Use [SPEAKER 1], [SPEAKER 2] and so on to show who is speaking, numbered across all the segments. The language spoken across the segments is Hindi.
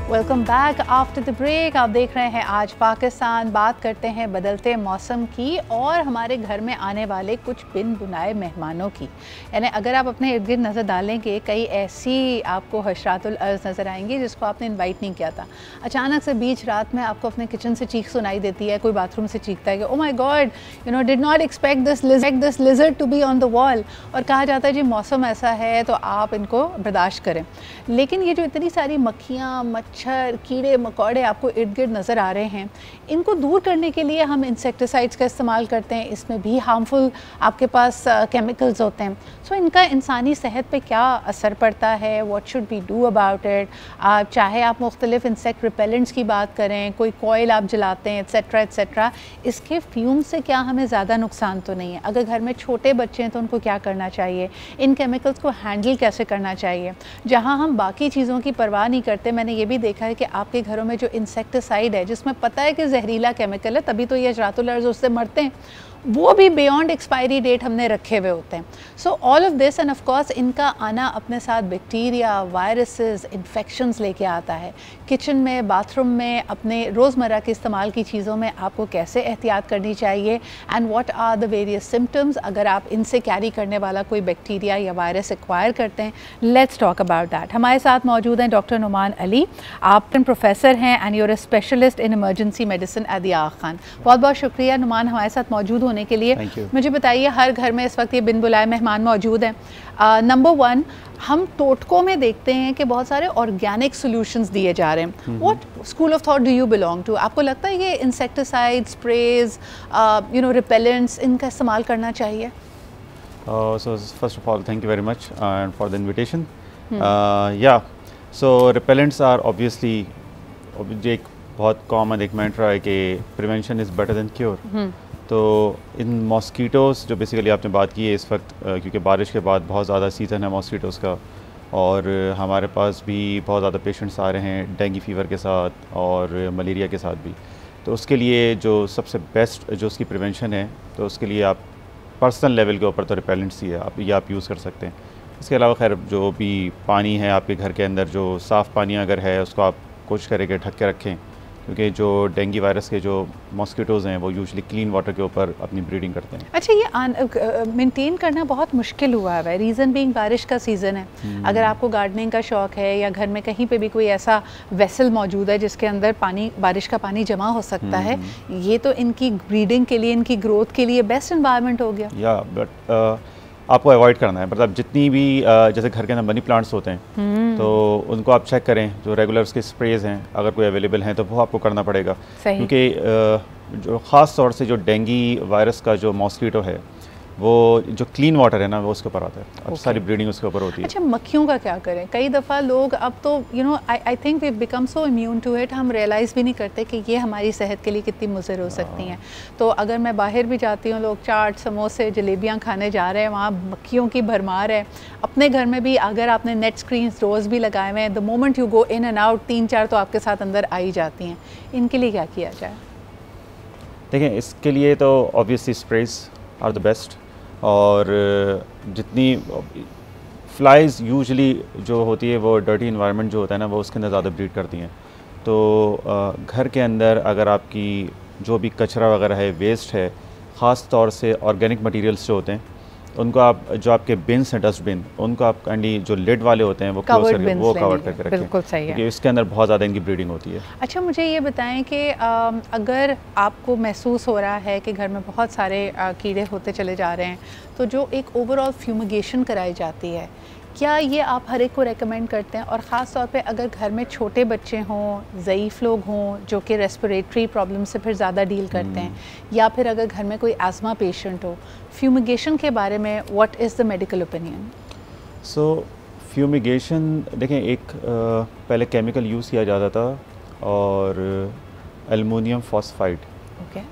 [SPEAKER 1] Welcome back after the break. आप देख रहे हैं आज पाकिस्तान। बात करते हैं बदलते मौसम की और हमारे घर में आने वाले कुछ बिन बुलाए मेहमानों की। यानी अगर आप अपने इर्द गिर्द नज़र डालेंगे, कई ऐसी आपको हशरातुल अर्ज़ नज़र आएंगी जिसको आपने इनवाइट नहीं किया था। अचानक से बीच रात में आपको अपने किचन से चीख सुनाई देती है, कोई बाथरूम से चीखता है कि oh my God, you know, did not expect this lizard to be on the wall. और कहा जाता है जी मौसम ऐसा है तो आप इनको बर्दाश्त करें। लेकिन ये जो इतनी सारी मक्खियाँ, मच्छर, कीड़े मकोड़े आपको इर्द गिर्द नज़र आ रहे हैं, इनको दूर करने के लिए हम इंसेक्टिसाइड्स का इस्तेमाल करते हैं। इसमें भी हार्मफुल आपके पास केमिकल्स होते हैं। सो इनका इंसानी सेहत पे क्या असर पड़ता है, what should be do about it. चाहे आप मुख्तलिफ इंसेक्ट रिपेलेंट्स की बात करें, कोई कोयल आप जलाते हैं, एट्सेट्रा एट्सेट्रा, इसके फ्यूम से क्या हमें ज़्यादा नुकसान तो नहीं है। अगर घर में छोटे बच्चे हैं तो उनको क्या करना चाहिए, इन केमिकल्स को हैंडल कैसे करना चाहिए। जहाँ हम बाकी चीज़ों की परवाह नहीं करते, मैंने ये भी देखा है कि आपके घरों में जो इंसेक्टिसाइड है जिसमें पता है कि जहरीला केमिकल है, तभी तो ये हशरातुल अर्ज़ उससे मरते हैं, वो भी बियॉन्ड एक्सपायरी डेट हमने रखे हुए होते हैं। So all of this end of course इनका आना अपने साथ बैक्टीरिया, वायरसेस, इन्फेक्शंस लेके आता है। किचन में, बाथरूम में, अपने रोज़मर्रा के इस्तेमाल की चीज़ों में आपको कैसे एहतियात करनी चाहिए and what are the various symptoms अगर आप इनसे कैरी करने वाला कोई बैक्टीरिया या वायरस एक्वायर करते हैं। Let's talk about that. हमारे साथ मौजूद हैं डॉक्टर नुमान अली। आप प्रोफेसर हैं and you're a specialist in emergency medicine at the Aga Khan. बहुत बहुत शुक्रिया नुमान हमारे साथ मौजूद होने के लिए। मुझे बताइए, हर घर में इस वक्त ये बिन बुलाए मेहमान मौजूद हैं। नंबर वन, हम टोटकों में देखते हैं कि बहुत सारे ऑर्गेनिक सॉल्यूशंस दिए जा रहे हैं। What school of thought do you belong to? आपको लगता है ये insecticide, sprays, you know, repellents, इनका इस्तेमाल करना चाहिए?
[SPEAKER 2] So first of all, thank you very much for the invitation. Yeah, so repellents are obviously एक बहुत कॉमन एक मैंट्रा है कि prevention is better than cure. तो इन मॉस्कीटोज़ जो बेसिकली आपने बात की है इस वक्त, क्योंकि बारिश के बाद बहुत ज़्यादा सीज़न है मॉस्कीटोज़ का, और हमारे पास भी बहुत ज़्यादा पेशेंट्स आ रहे हैं डेंगू फीवर के साथ और मलेरिया के साथ भी। तो उसके लिए जो सबसे बेस्ट जो उसकी प्रिवेंशन है, तो उसके लिए आप पर्सनल लेवल के ऊपर तो रिपेलेंट्स ही है, आप यूज़ कर सकते हैं। इसके अलावा खैर जो भी पानी है आपके घर के अंदर, जो साफ़ पानी अगर है उसको आप कोशिश करें कि ढक के रखें, क्योंकि जो डेंगू वायरस के जो मॉस्किटोज़ हैं वो यूजुअली क्लीन वाटर के ऊपर अपनी ब्रीडिंग करते हैं।
[SPEAKER 1] अच्छा, ये मेंटेन करना बहुत मुश्किल हुआ है, रीज़न बीइंग बारिश का सीज़न है। अगर आपको गार्डनिंग का शौक़ है या घर में कहीं पे भी कोई ऐसा वेसल मौजूद है जिसके अंदर पानी, बारिश का पानी जमा हो सकता है, ये तो इनकी ब्रीडिंग के लिए, इनकी ग्रोथ के लिए बेस्ट एनवायरनमेंट हो गया।
[SPEAKER 2] या बट आपको अवॉइड करना है, मतलब जितनी भी जैसे घर के अंदर मनी प्लांट्स होते हैं तो उनको आप चेक करें, जो रेगुलर उसके स्प्रेज हैं अगर कोई अवेलेबल हैं तो वो आपको करना पड़ेगा, क्योंकि जो ख़ास तौर से जो डेंगू वायरस का जो मॉस्कीटो है वो जो क्लीन वाटर है ना वो उसके ऊपर आता है और सारी ब्रीडिंग उसके ऊपर होती है।
[SPEAKER 1] अच्छा, मक्खियों का क्या करें? कई दफ़ा लोग अब तो you know I think we become so immune to it, हम रियलाइज़ भी नहीं करते कि ये हमारी सेहत के लिए कितनी मुज़र हो सकती हैं। तो अगर मैं बाहर भी जाती हूँ, लोग चाट, समोसे, जलेबियाँ खाने जा रहे हैं, वहाँ मक्खियों की भरमार है। अपने घर में भी अगर आपने नेट स्क्रीन डोर्स भी लगाए हुए हैं, the moment you go in and out 3-4 तो आपके साथ अंदर आ ही जाती हैं। इनके लिए क्या किया जाए?
[SPEAKER 2] देखें, इसके लिए तो obviously sprays are the best, और जितनी फ्लाइज़ यूजुअली जो होती है वो डर्टी इन्वायरमेंट जो होता है ना वो उसके अंदर ज़्यादा ब्रीड करती हैं। तो घर के अंदर अगर आपकी जो भी कचरा वगैरह है, वेस्ट है, ख़ास तौर से ऑर्गेनिक मटेरियल्स जो होते हैं उनको आप, जो आपके बिन्स हैं, डस्टबिन, उनको आप काइंडली जो लिड वाले होते हैं वो क्लोज करके वो कवर करके रखें।
[SPEAKER 1] बिल्कुल सही है,
[SPEAKER 2] क्योंकि इसके अंदर बहुत ज़्यादा इनकी ब्रीडिंग होती है।
[SPEAKER 1] अच्छा, मुझे ये बताएं कि अगर आपको महसूस हो रहा है कि घर में बहुत सारे कीड़े होते चले जा रहे हैं, तो जो एक ओवरऑल फ्यूमिगेशन कराई जाती है, क्या ये आप हर एक को रेकमेंड करते हैं? और ख़ास तौर पे अगर घर में छोटे बच्चे हों, ज़ईफ़ लोग हों जो कि रेस्पिरेटरी प्रॉब्लम से फिर ज़्यादा डील करते हैं, या फिर अगर घर में कोई आज़मा पेशेंट हो, फ्यूमिगेशन के बारे में what is the medical opinion?
[SPEAKER 2] So fumigation, देखें, एक पहले केमिकल यूज़ किया जाता था और एल्युमिनियम फॉस्फाइड,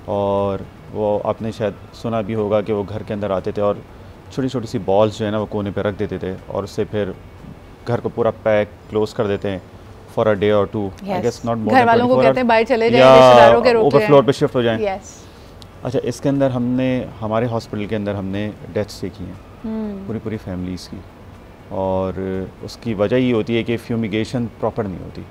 [SPEAKER 2] और वो आपने शायद सुना भी होगा कि वो घर के अंदर आते थे और छोटी छोटी सी बॉल्स जो है ना वो कोने पे रख देते थे और उससे फिर घर को पूरा पैक क्लोज कर देते हैं फॉर अ डे और two. I guess not more, घर वालों को कहते हैं बाहर चले जाएं, रिश्तेदारों के रोक ऊपर फ्लोर पे शिफ्ट हो जाएं। अच्छा, इसके अंदर हमने हमारे हॉस्पिटल के अंदर हमने डेथ्स देखी हैं पूरी फैमिलीज़ की, और उसकी वजह ये होती है कि फ्यूमिगेशन प्रॉपर नहीं होती।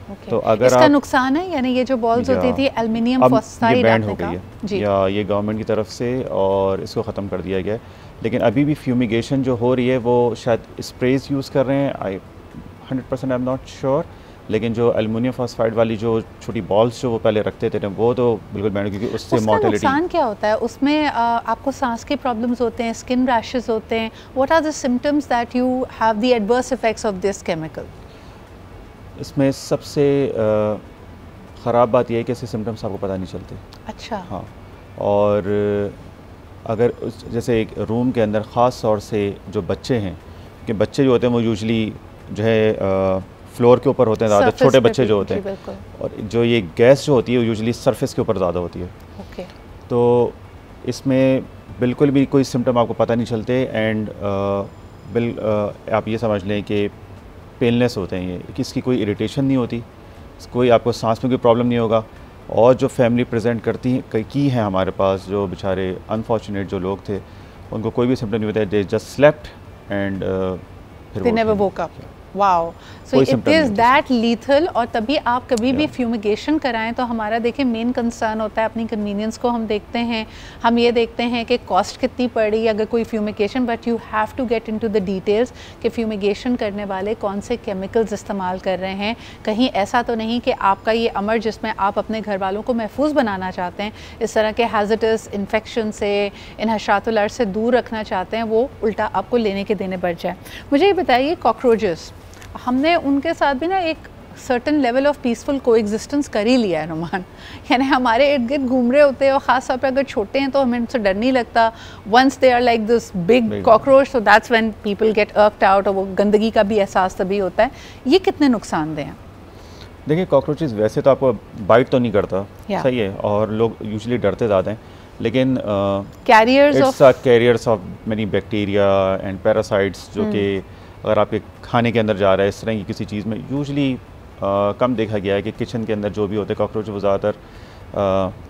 [SPEAKER 1] Okay.
[SPEAKER 2] तो अगर
[SPEAKER 1] इसका
[SPEAKER 2] आप
[SPEAKER 1] नुकसान है, यानी ये जो बॉल्स होती थी एल्युमिनियम
[SPEAKER 2] अब ये
[SPEAKER 1] फॉस्फाइड
[SPEAKER 2] बैंड हो
[SPEAKER 1] आपने
[SPEAKER 2] गई
[SPEAKER 1] कहा
[SPEAKER 2] है
[SPEAKER 1] जी,
[SPEAKER 2] या ये गवर्नमेंट की तरफ से और इसको ख़त्म कर दिया गया है, लेकिन अभी भी फ्यूमिगेशन जो हो रही है वो शायद स्प्रेज यूज़ कर रहे हैं, आई 100% आई एम नॉट श्योर, लेकिन जो एल्युमिनियम फॉस्फाइड वाली जो छोटी बॉल्स जो वो पहले रखते थे वो तो बिल्कुल बैंड, क्योंकि उससे
[SPEAKER 1] उसका
[SPEAKER 2] मॉर्टेलिटी।
[SPEAKER 1] नुकसान क्या होता है उसमें? आपको सांस के प्रॉब्लम्स होते हैं, स्किन रैशेस होते हैं, what are the symptoms that you have the adverse effects of this chemical?
[SPEAKER 2] इसमें सबसे ख़राब बात यह है कि इसके सिम्टम्स आपको पता नहीं चलते।
[SPEAKER 1] अच्छा।
[SPEAKER 2] हाँ, और अगर जैसे एक रूम के अंदर ख़ास तौर से जो बच्चे हैं, कि बच्चे जो होते हैं वो यूजुअली जो है फ्लोर के ऊपर होते हैं ज़्यादा, छोटे बच्चे जो होते हैं, और जो ये गैस जो होती है वो यूजुअली सरफेस के ऊपर ज़्यादा होती है।
[SPEAKER 1] ओके।
[SPEAKER 2] तो इसमें बिल्कुल भी कोई सिम्टम आपको पता नहीं चलते, एंड आप ये समझ लें कि पेनलेस होते हैं ये, किसकी कोई इरिटेशन नहीं होती, कोई आपको सांस में कोई प्रॉब्लम नहीं होगा। और जो फैमिली प्रेजेंट की हैं हमारे पास, जो बेचारे अनफॉर्चुनेट जो लोग थे, उनको कोई भी सिम्टम नहीं होता है, they just slept and
[SPEAKER 1] they never woke up. Wow, so it is that lethal. और तभी आप कभी भी फ्यूमिगेशन कराएं तो हमारा देखिए मेन कंसर्न होता है अपनी कन्वीनियंस को हम देखते हैं, हम ये देखते हैं कि कॉस्ट कितनी पड़ी अगर कोई fumigation, but you have to get into the details कि फ्यूमिगेशन करने वाले कौन से केमिकल्स इस्तेमाल कर रहे हैं। कहीं ऐसा तो नहीं कि आपका ये अमर जिसमें आप अपने घर वालों को महफूज बनाना चाहते हैं, इस तरह के हैज़र्डस इन्फेक्शन से, इन हशरातुल अर्ज़ से दूर रखना चाहते हैं, वो उल्टा आपको लेने के देने बढ़ जाए। मुझे ये बताइए, कॉकरोचेस, हमने उनके साथ भी ना एक certain level of peaceful coexistence कर ही लिया है नुमान, यानी हमारे इर्द गिर्द घूम रहे होते हैं, और ख़ास तौर पे अगर छोटे हैं तो हमें उनसे डर नहीं लगता। Once they are like this big cockroach, so that's when people get irked out, और वो गंदगी का भी एहसास तभी होता है। ये कितने नुकसानदेह हैं?
[SPEAKER 2] देखिए, कॉकरोचेस वैसे तो आपको बाइट तो नहीं करता, सही है, और लोग यूजुअली डरते ज़्यादा हैं, लेकिन carriers of many bacteria and parasites, जो कि अगर आपके खाने के अंदर जा रहा है इस तरह की किसी चीज़ में, यूजुअली कम देखा गया है कि किचन के अंदर जो भी होते हैं कॉकरोच, वो ज़्यादातर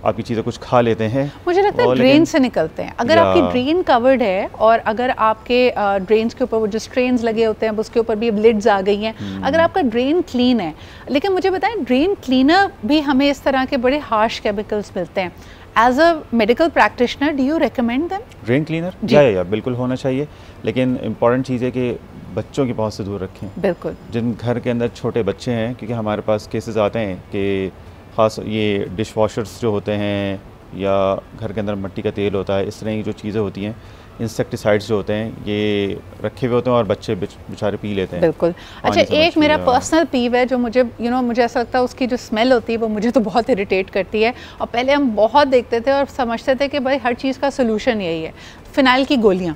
[SPEAKER 2] आपकी चीज़ें कुछ खा लेते हैं।
[SPEAKER 1] मुझे लगता है ड्रेन से निकलते हैं। अगर आपकी ड्रेन कवर्ड है और अगर आपके ड्रेन्स के ऊपर वो जो स्ट्रेन्स लगे होते हैं उसके ऊपर भी अब लिड्स आ गई हैं, अगर आपका ड्रेन क्लीन है, लेकिन मुझे बताएं ड्रेन क्लीनर भी हमें इस तरह के बड़े हार्श केमिकल्स मिलते हैं। As a medical practitioner, do you recommend them?
[SPEAKER 2] Drain cleaner या बिल्कुल होना चाहिए, लेकिन इम्पॉर्टेंट चीज़ है कि बच्चों की पहुंच से दूर रखें।
[SPEAKER 1] बिल्कुल।
[SPEAKER 2] जिन घर के अंदर छोटे बच्चे हैं, क्योंकि हमारे पास केसेस आते हैं कि ख़ास ये डिश वॉशर्स जो होते हैं या घर के अंदर मिट्टी का तेल होता है, इस तरह की जो चीज़ें होती हैं, इंसेक्टिसाइड्स जो होते हैं, ये रखे हुए होते हैं और बच्चे बेचारे पी लेते हैं।
[SPEAKER 1] बिल्कुल। अच्छा, एक मेरा पर्सनल पीव है जो मुझे मुझे ऐसा लगता है उसकी जो स्मेल होती है वो मुझे तो बहुत इरिटेट करती है, और पहले हम बहुत देखते थे और समझते थे कि भाई हर चीज़ का सोल्यूशन यही है, फिनाइल की गोलियाँ।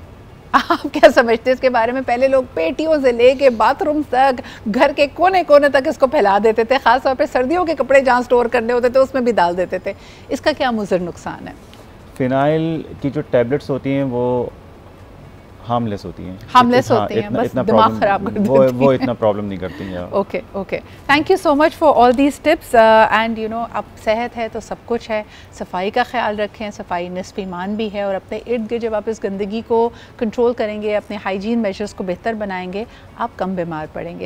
[SPEAKER 1] आप क्या समझते हैं इसके बारे में? पहले लोग पेटियों से लेके बाथरूम तक, घर के कोने कोने तक इसको फैला देते थे, ख़ासतौर पे सर्दियों के कपड़े जहाँ स्टोर करने होते थे उसमें भी डाल देते थे। इसका क्या मुज़र नुकसान है?
[SPEAKER 2] फिनाइल की जो टैबलेट्स होती हैं वो हार्मलेस होती हैं,
[SPEAKER 1] होती हैं, बस दिमाग ख़राब कर देती हैं,
[SPEAKER 2] वो इतना प्रॉब्लम नहीं करती हैं।
[SPEAKER 1] Okay okay, thank you so much for all these tips. And अब सेहत है तो सब कुछ है, सफाई का ख्याल रखें, सफाई निस्फ़ ईमान भी है, और अपने इर्द गिर्द जब आप इस गंदगी को कंट्रोल करेंगे, अपने हाइजीन मेजर्स को बेहतर बनाएंगे, आप कम बीमार पड़ेंगे।